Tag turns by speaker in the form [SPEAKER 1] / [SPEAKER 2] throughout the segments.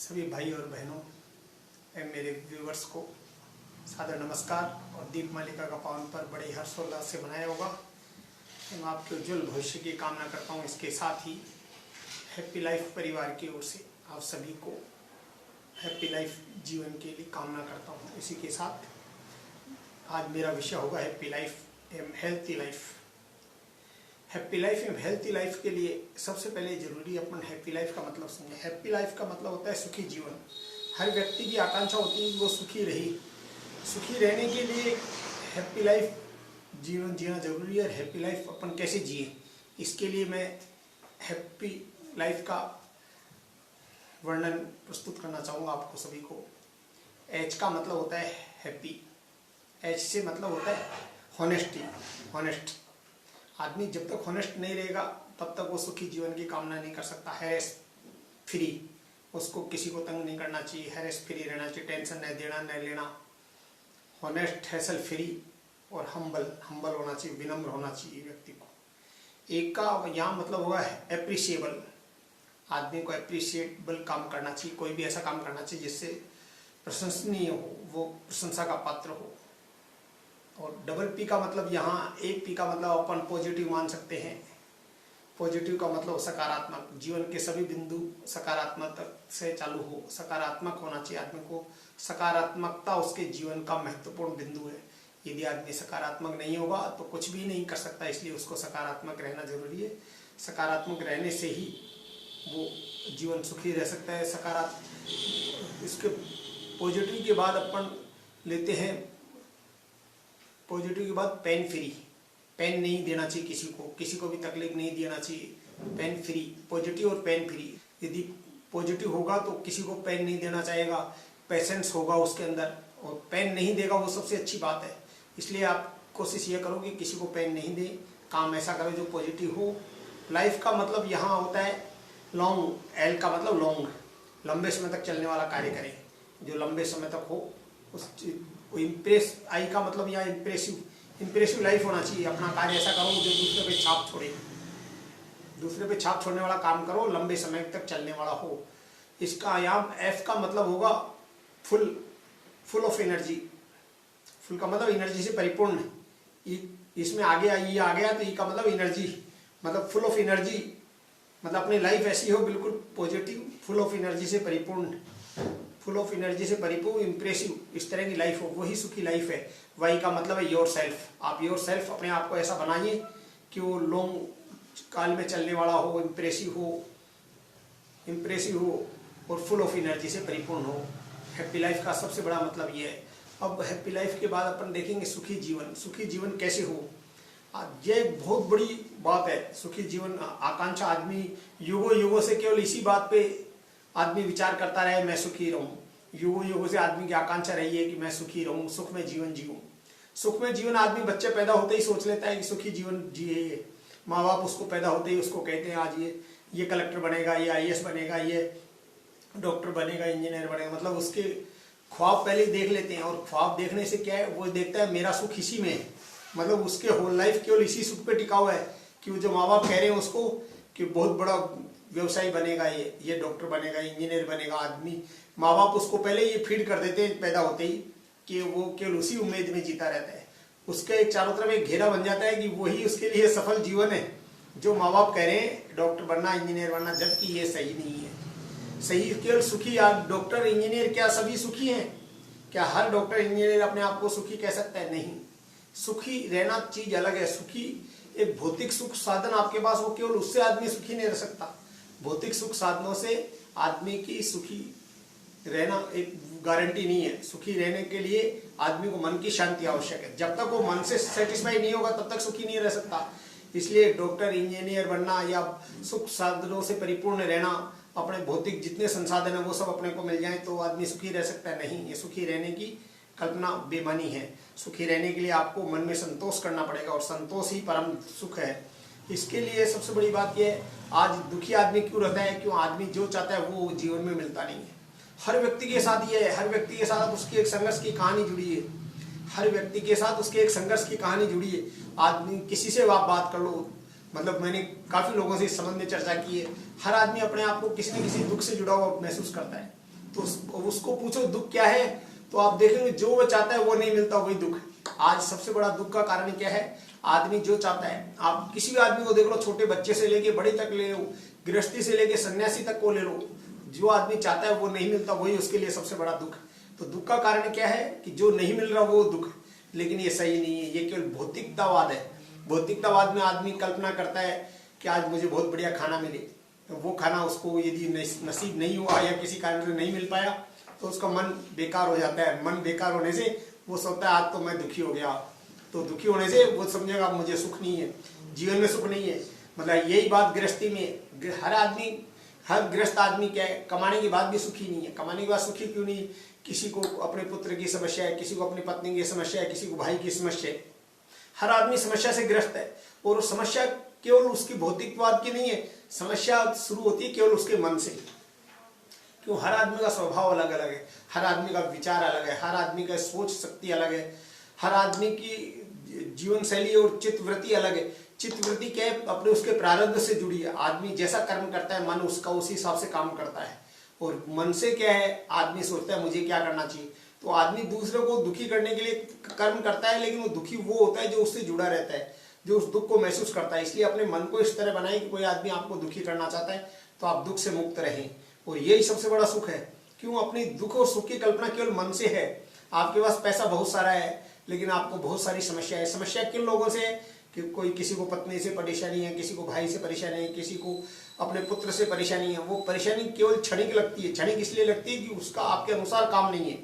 [SPEAKER 1] सभी भाई और बहनों एवं मेरे व्यूवर्स को सादर नमस्कार और दीप मालिका का पावन पर बड़े हर्षोल्लास से मनाया होगा। मैं आपके उज्जवल भविष्य की कामना करता हूँ। इसके साथ ही हैप्पी लाइफ परिवार की ओर से आप सभी को हैप्पी लाइफ जीवन के लिए कामना करता हूँ। इसी के साथ आज मेरा विषय होगा हैप्पी लाइफ एवं हेल्थी लाइफ। हैप्पी लाइफ एवं हेल्थी लाइफ के लिए सबसे पहले जरूरी अपन हैप्पी लाइफ का मतलब समझें। हैप्पी लाइफ का मतलब होता है सुखी जीवन। हर व्यक्ति की आकांक्षा होती है कि वो सुखी रहे। सुखी रहने के लिए हैप्पी लाइफ जीवन जीना जरूरी है। हैप्पी लाइफ अपन कैसे जिए, इसके लिए मैं हैप्पी लाइफ का वर्णन प्रस्तुत करना चाहूँगा आपको सभी को। एच का मतलब होता है हैप्पी। एच से मतलब होता है हॉनेस्टी। हॉनेस्ट आदमी जब तक हॉनेस्ट नहीं रहेगा तब तक वो सुखी जीवन की कामना नहीं कर सकता। हैरेस फ्री, उसको किसी को तंग नहीं करना चाहिए। हैरेस फ्री रहना चाहिए, टेंशन नहीं देना नहीं लेना। हॉनेस्ट, हैसल फ्री और हम्बल होना चाहिए, विनम्र होना चाहिए व्यक्ति को। एक का यहाँ मतलब हुआ है एप्रिशिएबल। आदमी को एप्रिशिएबल काम करना चाहिए। कोई भी ऐसा काम करना चाहिए जिससे प्रशंसनीय हो, वो प्रशंसा का पात्र हो। और डबल पी का मतलब यहाँ एक पी का मतलब अपन पॉजिटिव मान सकते हैं। पॉजिटिव का मतलब सकारात्मक। जीवन के सभी बिंदु सकारात्मक से चालू हो, सकारात्मक होना चाहिए। आदमी को सकारात्मकता उसके जीवन का महत्वपूर्ण बिंदु है। यदि आदमी सकारात्मक नहीं होगा तो कुछ भी नहीं कर सकता, इसलिए उसको सकारात्मक रहना जरूरी है। सकारात्मक रहने से ही वो जीवन सुखी रह सकता है। सकारात्मक इसके पॉजिटिव के बाद अपन लेते हैं, पॉजिटिव के बाद पेन फ्री। पेन नहीं देना चाहिए किसी को भी तकलीफ नहीं देना चाहिए। पेन फ्री, पॉजिटिव और पेन फ्री। यदि पॉजिटिव होगा तो किसी को पेन नहीं देना चाहेगा, पेशेंस होगा उसके अंदर, और पेन नहीं देगा वो सबसे अच्छी बात है। इसलिए आप कोशिश ये करो कि किसी को पेन नहीं दे, काम ऐसा करो जो पॉजिटिव हो। लाइफ का मतलब यहाँ होता है लॉन्ग। एल का मतलब लॉन्ग, लंबे समय तक चलने वाला कार्य करें जो लंबे समय तक हो। उस इम्प्रेस, आई का मतलब यहाँ इम्प्रेसिव लाइफ होना चाहिए। अपना कार्य ऐसा करो जो दूसरे पे छाप छोड़े। दूसरे पे छाप छोड़ने वाला काम करो, लंबे समय तक चलने वाला हो। इसका यहाँ एफ का मतलब होगा फुल ऑफ एनर्जी। फुल का मतलब एनर्जी से परिपूर्ण। इसमें आगे ये आ गया तो ई का मतलब एनर्जी, मतलब फुल ऑफ एनर्जी। मतलब अपनी लाइफ ऐसी हो बिल्कुल पॉजिटिव, फुल ऑफ एनर्जी से परिपूर्ण। फुल ऑफ एनर्जी से परिपूर्ण, इम्प्रेसिव, इस तरह की लाइफ हो, वही सुखी लाइफ है। वाई का मतलब है योर सेल्फ। आप योर सेल्फ अपने आप को ऐसा बनाइए कि वो लॉन्ग काल में चलने वाला हो, इम्प्रेसिव हो और फुल ऑफ एनर्जी से परिपूर्ण हो। हैप्पी लाइफ का सबसे बड़ा मतलब ये है। अब हैप्पी लाइफ के बाद अपन देखेंगे सुखी जीवन। सुखी जीवन कैसे हो, ये बहुत बड़ी बात है। सुखी जीवन आकांक्षा आदमी युगों से केवल इसी बात पे आदमी विचार करता रहे, मैं सुखी रहूं। युगों से आदमी की आकांक्षा रही है कि मैं सुखी रहूं, सुख में जीवन जीऊं। सुख में जीवन आदमी बच्चे पैदा होते ही सोच लेता है कि सुखी जीवन जिए। माँ बाप उसको पैदा होते ही उसको कहते हैं आज ये कलेक्टर बनेगा, ये IAS बनेगा, ये डॉक्टर बनेगा, इंजीनियर बनेगा। मतलब उसके ख्वाब पहले ही देख लेते हैं। और ख्वाब देखने से क्या है, वो देखता है मेरा सुख इसी में है। मतलब उसके होल लाइफ केवल इसी सुख पे टिका हुआ है कि वो जो माँ बाप कह रहे हैं उसको कि बहुत बड़ा व्यवसायी बनेगा, ये डॉक्टर बनेगा, इंजीनियर बनेगा। आदमी माँ बाप उसको पहले ये फीड कर देते हैं पैदा होते ही कि वो केवल उसी उम्मीद में जीता रहता है। उसके एक चारों तरफ एक घेरा बन जाता है कि वही उसके लिए सफल जीवन है जो माँ बाप कह रहे हैं डॉक्टर बनना, इंजीनियर बनना, जबकि ये सही नहीं है। सही केवल सुखी डॉक्टर इंजीनियर क्या सभी सुखी हैं? क्या हर डॉक्टर इंजीनियर अपने आप को सुखी कह सकता है? नहीं। सुखी रहना चीज अलग है। सुखी एक भौतिक सुख साधन आपके पास हो, केवल उससे आदमी सुखी नहीं रह सकता। भौतिक सुख साधनों से आदमी की सुखी रहना एक गारंटी नहीं है। सुखी रहने के लिए आदमी को मन की शांति आवश्यक है। जब तक वो मन से सेटिस्फाई नहीं होगा तब तक सुखी नहीं रह सकता। इसलिए डॉक्टर, इंजीनियर बनना या सुख साधनों से परिपूर्ण रहना, अपने भौतिक जितने संसाधन है वो सब अपने को मिल जाए तो आदमी सुखी रह सकता है? नहीं। ये सुखी रहने की कल्पना बेमानी है। सुखी रहने के लिए आपको मन में संतोष करना पड़ेगा और संतोष ही परम सुख है। इसके लिए सबसे बड़ी बात यह है, आज दुखी आदमी क्यों रहता है? क्यों आदमी जो चाहता है वो जीवन में मिलता नहीं है। हर व्यक्ति के साथ ये है। हर व्यक्ति के साथ उसकी एक संघर्ष की कहानी जुड़ी है। हर व्यक्ति के साथ उसके एक संघर्ष की कहानी जुड़ी है। आदमी किसी से आप बात कर लो, मतलब मैंने काफी लोगों से इस संबंध में चर्चा की है। हर आदमी अपने आप को किसी न किसी दुख से जुड़ा हुआ महसूस करता है। तो उसको पूछो दुख क्या है, तो आप देखेंगे जो वो चाहता है वो नहीं मिलता, वही दुख है। आज सबसे बड़ा दुख का कारण क्या है? आदमी जो चाहता है, आप किसी भी आदमी को देख लो, छोटे बच्चे से लेके बड़े तक ले लो, गृहस्थी से लेके सन्यासी तक को ले लो, जो आदमी चाहता है वो नहीं मिलता, वही उसके लिए सबसे बड़ा दुख है। तो दुख का कारण क्या है कि जो नहीं मिल रहा वो दुख है। लेकिन ये सही नहीं है, ये केवल भौतिकतावाद है। भौतिकतावाद में आदमी कल्पना करता है कि आज मुझे बहुत बढ़िया खाना मिले, तो वो खाना उसको यदि नसीब नहीं हुआ या किसी कारण से नहीं मिल पाया तो उसका मन बेकार हो जाता है। मन बेकार होने से वो सोचता है आज तो मैं दुखी हो गया, तो दुखी होने से वो समझेगा मुझे सुख नहीं है, जीवन में सुख नहीं है। मतलब यही बात गृहस्थी में, हर आदमी, हर गृहस्थ आदमी क्या है, कमाने के बाद भी सुखी नहीं है। कमाने के बाद सुखी क्यों नहीं? किसी को अपने पुत्र की समस्या है, किसी को अपनी पत्नी की समस्या है, किसी को भाई की समस्या है। हर आदमी समस्या से ग्रस्त है, और वो समस्या केवल उसकी भौतिकवाद की नहीं है, समस्या शुरू होती है केवल उसके मन से। क्यों? हर आदमी का स्वभाव अलग अलग है, हर आदमी का विचार अलग है, हर आदमी का सोच शक्ति अलग है, हर आदमी की जीवन शैली और चित्तवृत्ति अलग है। चित्तवृत्ति क्या है? अपने उसके प्रारब्ध से जुड़ी है। आदमी जैसा कर्म करता है, मन उसका उसी हिसाब से काम करता है। और मन से क्या है? आदमी सोचता है मुझे क्या करना चाहिए। तो आदमी दूसरे को दुखी करने के लिए कर्म करता है, लेकिन वो दुखी वो होता है जो उससे जुड़ा रहता है, जो उस दुख को महसूस करता है। इसलिए अपने मन को इस तरह बनाए कि कोई आदमी आपको दुखी करना चाहता है तो आप दुख से मुक्त रहें, और यही सबसे बड़ा सुख है। क्यों? अपनी दुख और सुख की कल्पना केवल मन से है। आपके पास पैसा बहुत सारा है, लेकिन आपको बहुत सारी समस्या है। समस्या किन लोगों से है? कि कोई, किसी को पत्नी से परेशानी है, किसी को भाई से परेशानी है, किसी को अपने पुत्र से परेशानी है। वो परेशानी केवल क्षणिक लगती है। क्षणिक इसलिए लगती है कि उसका आपके अनुसार काम नहीं है।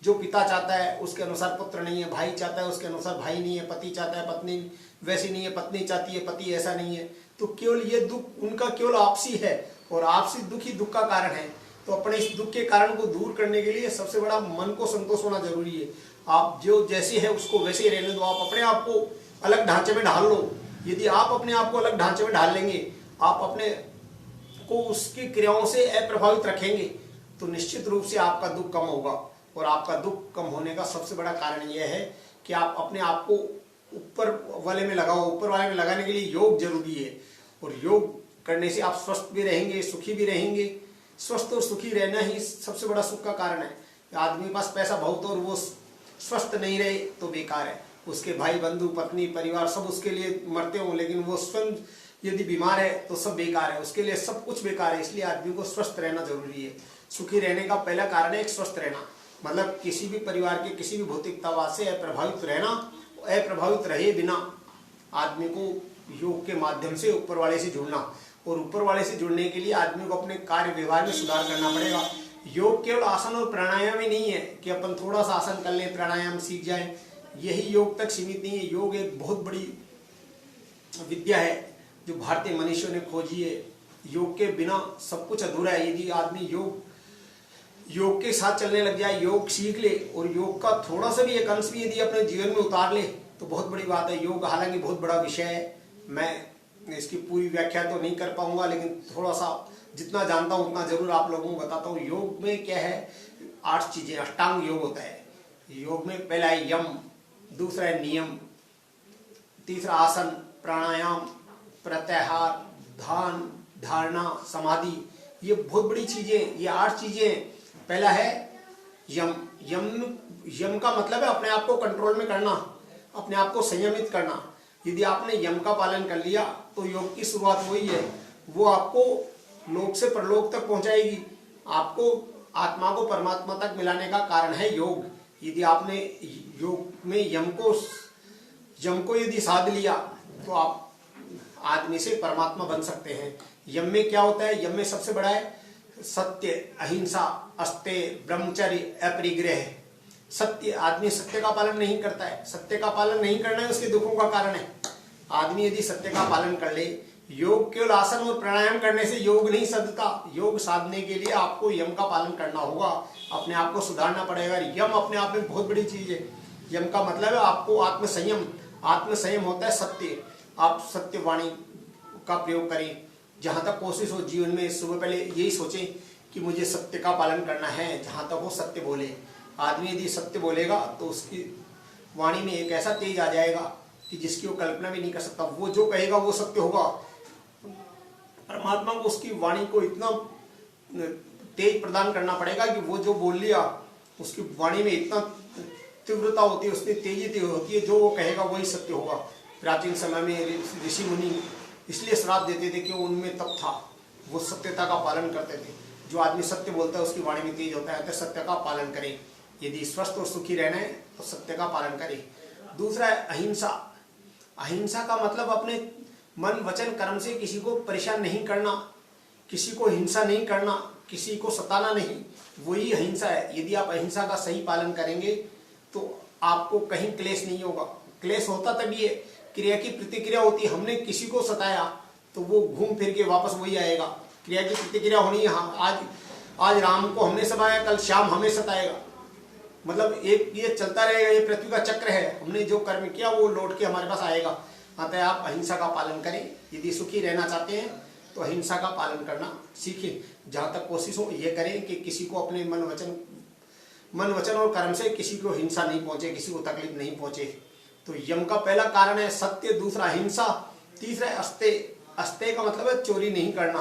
[SPEAKER 1] जो पिता चाहता है उसके अनुसार पुत्र नहीं है, भाई चाहता है उसके अनुसार भाई नहीं है, पति चाहता है पत्नी वैसी नहीं है, पत्नी चाहती है पति ऐसा नहीं है। तो केवल ये दुख उनका केवल आपसी है, और आपसी दुख ही दुख का कारण है। तो अपने इस दुख के कारण को दूर करने के लिए सबसे बड़ा मन को संतोष होना जरूरी है। आप जो जैसे है उसको वैसे ही रहने दो। आप अपने आप को अलग ढांचे में ढाल लो। यदि आप अपने आप को अलग ढांचे में ढाल लेंगे, आप अपने को उसकी क्रियाओं से अप्रभावित रखेंगे, तो निश्चित रूप से आपका दुख कम होगा। और आपका दुख कम होने का सबसे बड़ा कारण यह है कि आप अपने आप को ऊपर वाले में लगाओ। ऊपर वाले में लगाने के लिए योग जरूरी है, और योग करने से आप स्वस्थ भी रहेंगे, सुखी भी रहेंगे। स्वस्थ और सुखी रहना ही सबसे बड़ा सुख का कारण है। आदमी के पास पैसा बहुत और वो स्वस्थ नहीं रहे तो बेकार है। उसके भाई बंधु पत्नी परिवार सब उसके लिए मरते हो, लेकिन वो स्वयं यदि बीमार है तो सब बेकार है, उसके लिए सब कुछ बेकार है। इसलिए आदमी को स्वस्थ रहना जरूरी है। सुखी रहने का पहला कारण है एक स्वस्थ रहना, मतलब किसी भी परिवार के किसी भी भौतिकतावाद से अप्रभावित रहना। अप्रभावित रहे बिना आदमी को योग के माध्यम से ऊपर वाले से जुड़ना, और ऊपर वाले से जुड़ने के लिए आदमी को अपने कार्य व्यवहार में सुधार करना पड़ेगा। योग केवल आसन और प्राणायाम ही नहीं है कि अपन थोड़ा सा आसन कर लें, प्राणायाम सीख जाएं, यही योग तक सीमित नहीं है। योग एक बहुत बड़ी विद्या है जो भारतीय मनुष्यों ने खोजी है। योग के बिना सब कुछ अधूरा है। यदि आदमी योग के साथ चलने लग जाए, योग सीख ले, और योग का थोड़ा सा भी एक अंश भी यदि अपने जीवन में उतार ले तो बहुत बड़ी बात है। योग हालांकि बहुत बड़ा विषय है, मैं इसकी पूरी व्याख्या तो नहीं कर पाऊंगा, लेकिन थोड़ा सा जितना जानता हूँ उतना जरूर आप लोगों को बताता हूँ। योग में क्या है? 8 चीजें, अष्टांग योग होता है। योग में पहला है यम, दूसरा है नियम, तीसरा आसन, प्राणायाम, प्रत्याहार, ध्यान, धारणा, समाधि। ये बहुत बड़ी चीजें, ये 8 चीजें। पहला है यम। यम का मतलब है अपने आप को कंट्रोल में करना, अपने आप को संयमित करना। यदि आपने यम का पालन कर लिया तो योग की शुरुआत वही है, वो आपको लोक से परलोक तक पहुंचाएगी, आपको आत्मा को परमात्मा तक मिलाने का कारण है योग। यदि आपने योग में यम को यदि साध लिया तो आप आदमी से परमात्मा बन सकते हैं। यम में क्या होता है? यम में सबसे बड़ा है सत्य, अहिंसा, अस्तेय, ब्रह्मचर्य, अपरिग्रह। सत्य, आदमी सत्य का पालन नहीं करता है। सत्य का पालन नहीं करना है उसके दुखों का कारण है। आदमी यदि सत्य का पालन कर ले, योग केवल आसन और प्राणायाम करने से योग नहीं साधता। योग साधने के लिए आपको यम का पालन करना होगा, अपने आप को सुधारना पड़ेगा। यम अपने आप में बहुत बड़ी चीज है। यम का मतलब है आपको आत्मसंयम। आत्मसंयम होता है सत्य। आप सत्य वाणी का प्रयोग करें। जहां तक कोशिश हो जीवन में, सुबह पहले यही सोचें कि मुझे सत्य का पालन करना है, जहां तक वो सत्य बोले। आदमी यदि सत्य बोलेगा तो उसकी वाणी में एक ऐसा तेज आ जाएगा कि जिसकी वो कल्पना भी नहीं कर सकता। वो जो कहेगा वो सत्य होगा। परमात्मा को उसकी वाणी को इतना तेज प्रदान करना पड़ेगा कि वो जो बोल लिया उसकी वाणी में इतना तीव्रता होती है, उसकी तेजी होती है, जो वो कहेगा वही सत्य होगा। प्राचीन समय में ऋषि मुनि इसलिए श्राप देते थे कि उनमें तप था, वो सत्यता का पालन करते थे। जो आदमी सत्य बोलता है उसकी वाणी में तेज होता है, तो सत्य का पालन करें। यदि स्वस्थ और सुखी रहना है तो सत्य का पालन करें। दूसरा है अहिंसा। अहिंसा का मतलब अपने मन वचन कर्म से किसी को परेशान नहीं करना, किसी को हिंसा नहीं करना, किसी को सताना नहीं, वही अहिंसा है। यदि आप अहिंसा का सही पालन करेंगे तो आपको कहीं क्लेश नहीं होगा। क्लेश होता तभी है, क्रिया की प्रतिक्रिया होती है। हमने किसी को सताया तो वो घूम फिर के वापस वही आएगा। क्रिया की प्रतिक्रिया होनी है। हाँ, आज राम को हमने सताया, कल श्याम हमें सताएगा, मतलब एक ये चलता रहेगा। ये पृथ्वी का चक्र है, हमने जो कर्म किया वो लौट के हमारे पास आएगा। अतः आप अहिंसा का पालन करें। यदि सुखी रहना चाहते हैं तो अहिंसा का पालन करना सीखें। जहाँ तक कोशिश हो ये करें कि किसी को अपने मन वचन और कर्म से किसी को हिंसा नहीं पहुंचे, किसी को तकलीफ नहीं पहुंचे। तो यम का पहला कारण है सत्य, दूसरा हिंसा, तीसरा है अस्तेय। अस्तेय का मतलब है चोरी नहीं करना,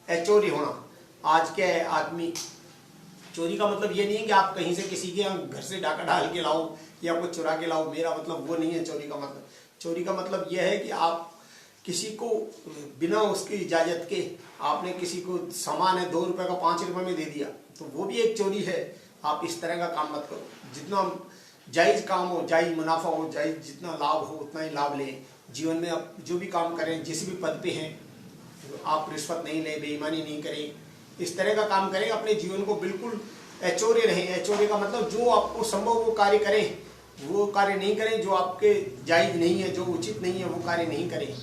[SPEAKER 1] अचोरी होना। आज क्या है, आदमी चोरी का मतलब ये नहीं है कि आप कहीं से किसी के घर से डाका डाल के लाओ या कुछ चुरा के लाओ, मेरा मतलब वो नहीं है चोरी का मतलब। चोरी का मतलब यह है कि आप किसी को बिना उसकी इजाजत के आपने किसी को सामान है 2 रुपए का 5 रुपए में दे दिया, तो वो भी एक चोरी है। आप इस तरह का काम मत करो। जितना जायज काम हो, जायज मुनाफा हो, जायज जितना लाभ हो उतना ही लाभ लें। जीवन में आप जो भी काम करें, जिस भी पद पे हैं, आप रिश्वत नहीं लें, बेईमानी नहीं करें, इस तरह का काम करें। अपने जीवन को बिल्कुल ऐचौर्य रहें। ऐचौर्य का मतलब जो आपको संभव वो कार्य करें, वो कार्य नहीं करें जो आपके जायज नहीं है, जो उचित नहीं है वो कार्य नहीं करें।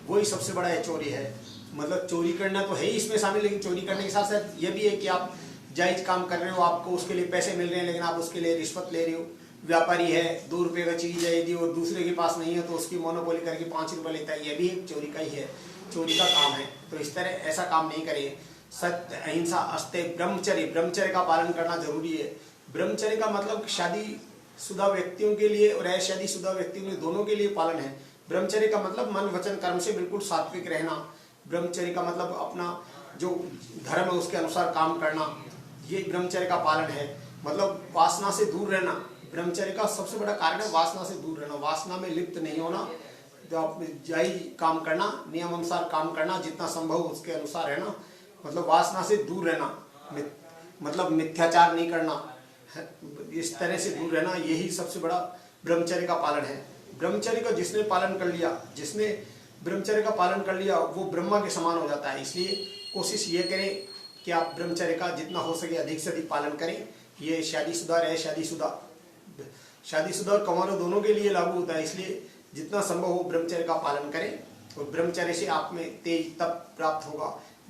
[SPEAKER 1] वही सबसे बड़ा ऐचौर्य है। मतलब चोरी करना तो है ही इसमें शामिल, लेकिन चोरी करने के साथ साथ ये भी है कि आप जायज काम कर रहे हो, आपको उसके लिए पैसे मिल रहे हैं, लेकिन आप उसके लिए रिश्वत ले रहे हो। व्यापारी है, 2 रुपये का चीज है, यदि वो दूसरे के पास नहीं है तो उसकी मोनोपोली करके 5 रुपये लेता है, यह भी एक चोरी का ही है, चोरी का काम है। तो इस तरह ऐसा काम नहीं करिए। सत्य, अहिंसा, अस्तेय, ब्रह्मचर्य। ब्रह्मचर्य का पालन करना जरूरी है। ब्रह्मचर्य का मतलब शादीशुदा व्यक्तियों के लिए और अशादीशुदा व्यक्तियों के लिए दोनों के लिए पालन है। ब्रह्मचर्य का मतलब मन वचन कर्म से बिल्कुल सात्विक रहना। ब्रह्मचर्य का मतलब अपना जो धर्म है उसके अनुसार काम करना, ये ब्रह्मचर्य का पालन है। मतलब वासना से दूर रहना। ब्रह्मचर्य का सबसे बड़ा कारण है वासना से दूर रहना, वासना में लिप्त नहीं होना, जो आप जायज काम करना, नियम अनुसार काम करना, जितना संभव उसके अनुसार रहना। मतलब वासना से दूर रहना, मतलब मिथ्याचार नहीं करना, इस तरह से दूर रहना, यही सबसे बड़ा ब्रह्मचर्य का पालन है। ब्रह्मचर्य का जिसने पालन कर लिया, जिसने ब्रह्मचर्य का पालन कर लिया वो ब्रह्मा के समान हो जाता है। इसलिए कोशिश ये करें कि आप ब्रह्मचर्य का जितना हो सके अधिक से अधिक पालन करें। ये शादीशुदा रहे, शादीशुदा और कंवारों दोनों के लिए लागू होता है। इसलिए जितना संभव हो ब्रह्मचर्य का पालन करें, और ब्रह्मचर्य से आप में तेज तप प्राप्त होगा।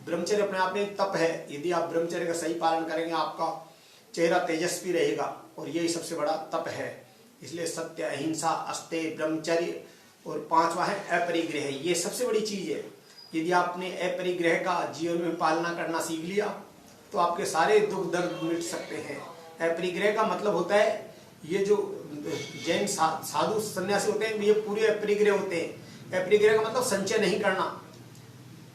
[SPEAKER 1] ब्रह्मचर्य अपने आप में एक तप है। यदि आप ब्रह्मचर्य का सही पालन करेंगे आपका चेहरा तेजस्वी रहेगा, और यही सबसे बड़ा तप है। इसलिए सत्य, अहिंसा, अस्तेय, ब्रह्मचर्य, और 5वां है अपरिग्रह। ये सबसे बड़ी चीज है। यदि आपने अपरिग्रह का जीवन में पालना करना सीख लिया तो आपके सारे दुख दर्द मिट सकते हैं। अपरिग्रह का मतलब होता है, ये जो जैन साधु सन्यासी होते हैं ये पूरे अपरिग्रह होते हैं। अपरिग्रह का मतलब संचय नहीं करना।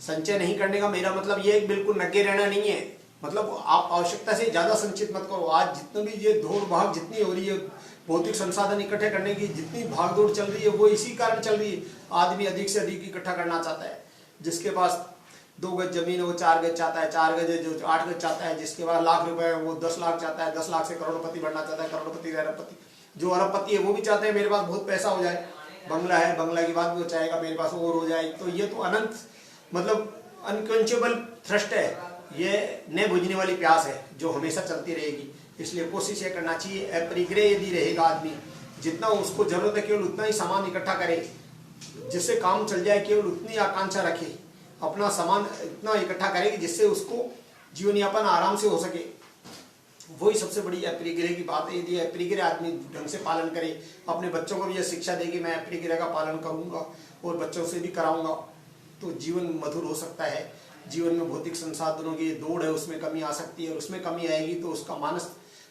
[SPEAKER 1] संचय नहीं करने का मेरा मतलब ये बिल्कुल नंगे रहना नहीं है। मतलब आप आवश्यकता से ज्यादा संचित मत करो। आज जितनी भी ये दौड़ भाग जितनी हो रही है, भौतिक संसाधन इकट्ठे करने की जितनी भागदौड़ चल रही है, वो इसी कारण चल रही है। आदमी अधिक से अधिक इकट्ठा करना चाहता है। जिसके पास 2 गज जमीन है वो 4 गज चाहता है, 4 गज है जो 8 गज चाहता है, जिसके पास लाख रुपए है वो 10 लाख चाहता है, 10 लाख से करोड़पति बनना चाहता है, करोड़पति अरबपति। जो अरबपति है वो भी चाहते हैं मेरे पास बहुत पैसा हो जाए, बंगला है, बंगला की बात भी वो चाहेगा मेरे पास और हो जाए। तो ये तो अनंत मतलब अनक्वेंचेबल थ्रस्ट है, ये न बुझने वाली प्यास है जो हमेशा चलती रहेगी। इसलिए कोशिश ये करना चाहिए, अपरिग्रह यदि रहेगा आदमी, जितना उसको जरूरत है केवल उतना ही सामान इकट्ठा करे, जिससे काम चल जाए, केवल उतनी आकांक्षा रखे, अपना सामान इतना इकट्ठा करे जिससे उसको जीवन यापन आराम से हो सके। वही सबसे बड़ी अपरिग्रह की बात है। यदि अपरिग्रह आदमी ढंग से पालन करे, अपने बच्चों को भी यह शिक्षा देगी मैं अपरिग्रह का पालन करूंगा और बच्चों से भी कराऊंगा, तो जीवन मधुर हो सकता है। जीवन में भौतिक संसाधनों की दौड़ है उसमें कमी आ सकती है, और उसमें कमी आएगी तो उसका मानस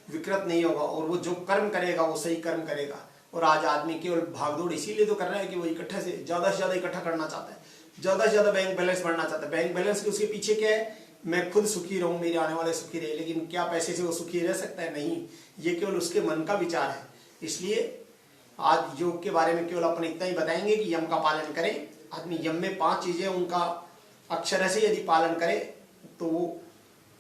[SPEAKER 1] विकृत नहीं होगा, और वो जो कर्म करेगा वो सही कर्म करेगा। और आज आदमी केवल भागदौड़ इसीलिए तो कर रहा है कि वो इकट्ठा से ज्यादा इकट्ठा करना चाहता है, ज्यादा से ज्यादा बैंक बैलेंस बढ़ना चाहता है। बैंक बैलेंस के उसके पीछे क्या है मैं खुद सुखी रहूं, मेरे आने वाले सुखी रहे, लेकिन क्या पैसे से वो सुखी रह सकता है? नहीं, ये केवल उसके मन का विचार है। इसलिए आज योग के बारे में केवल अपन इतना ही बताएंगे कि यम का पालन करें। आदमी यम में 5 चीजें उनका अक्षर से यदि पालन करे तो वो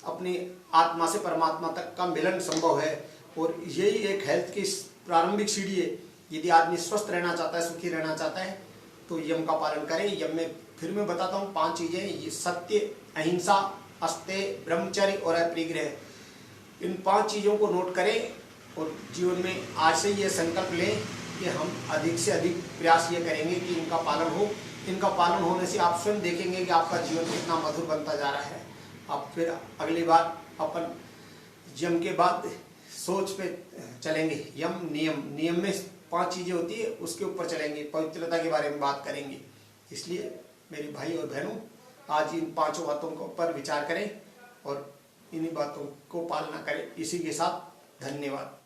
[SPEAKER 1] अपनी आत्मा से परमात्मा तक का मिलन संभव है। और यही एक हेल्थ की प्रारंभिक सीढ़ी है। यदि आदमी स्वस्थ रहना चाहता है, सुखी रहना चाहता है, तो यम का पालन करें। यम में फिर मैं बताता हूँ 5 चीजें, ये सत्य, अहिंसा, अस्तेय, ब्रह्मचर्य और अपरिग्रह। इन 5 चीजों को नोट करें और जीवन में आज से ये संकल्प लें कि हम अधिक से अधिक प्रयास ये करेंगे कि इनका पालन हो। इनका पालन होने से आप स्वयं देखेंगे कि आपका जीवन कितना मधुर बनता जा रहा है। आप फिर अगली बार अपन यम के बाद सोच पे चलेंगे। यम नियम में 5 चीजें होती है, उसके ऊपर चलेंगे, पवित्रता के बारे में बात करेंगे। इसलिए मेरे भाई और बहनों, आज इन 5 बातों के ऊपर विचार करें और इन्हीं बातों को पालना करें। इसी के साथ धन्यवाद।